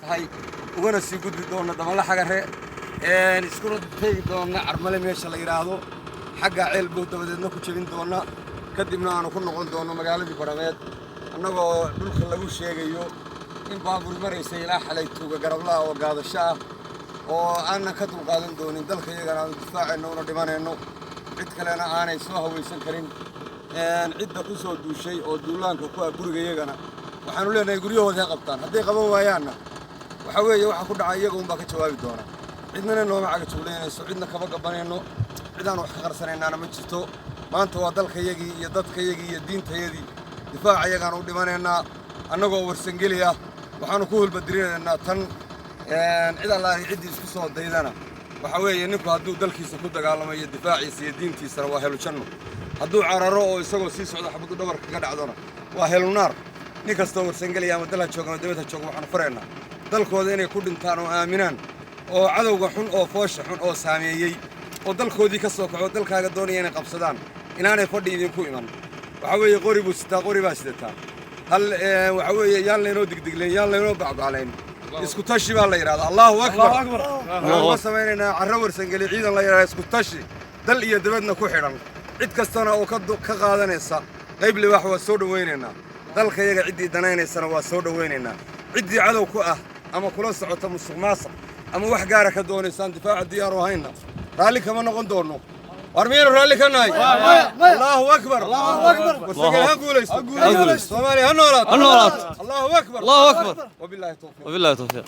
tahay ugana sii gudbi doona Damala Xagare iskuna tegi doona Carmale meesha la yiraahdo xagga ceelbow dabadeedna ku jabin doona kadibna aanu ku noqon doono magaaladii Barameed annagoo dhulka lagu sheegayo in baabuur mareysay ilaa xalay tuuga garablaha oo gaadasho ah oo aanan ka dulqaadan doonin dalka iyagana aan difaacayno una dhimanayno cid kalena aanay soo hawaysan karin cidda ku soo duushay oo duulaanka ku ah guriga iyagana waxaanu leenahay guryahooda ha qabtaan hadday qaban waayaanna waxa weeye waxa ku dhacay iyaga unbaa ka jawaabi doona cidnana nooma caga juulaynayso cidna kaba gabanayno cidaan wax ka qarsanaynaana ma jirto maanta waa dalkayagii iyo dadkayagii iyo diintayadii difaaca iyagaan u dhimanaynaa annagoo warsangeli ah waxaanu ku hulbadirinaynaa tan cid allahi ciddii isku soo daydana waxa weeye ninku hadduu dalkiisa ku dagaalamayo difaaciisa iyo diintiisana waa helu janno hadduu cararo oo isagoo sii socda xabadu dhabarka ka dhacdona waa helu naar nin kastoo warsangeli ama dalha jooga ama dibadha jooga waxaanu faraynaa dalkooda inay ku dhintaan oo aaminaan oo cadowga xun oo foosha xun oo saameeyey oo dalkoodii ka soo kaco dalkaaga doonaya inay qabsadaan inaanay fadhi idinku iman waxa weeye qori buu sitaa qori baa sidataa hal waxa weeye yaan laynoo digdiglayn yaan laynoo bacbaclayn isku tashi baa la yidhahdaa allahu akbar waxaan samaynaynaa carro warsangeli ciidan la yidhahdaa isku tashi dal iyo dibadna ku xidhan cid kastana oo ka qaadanaysa qayb libaax waa soo dhawaynaynaa dalka iyaga ciddii danaynaysana waa soo dhawaynaynaa ciddii cadow ku ah ama kula socota musuq maasuq ama wax gaara ka doonaysaan difaaca diyaar u hayna raalli kama noqon doono warmiyaynu raalli ka nahay allahu akbar warsangeli ha guulaysto soomaaliya ha noolaato allahu akbar wabilaahi tawfiiq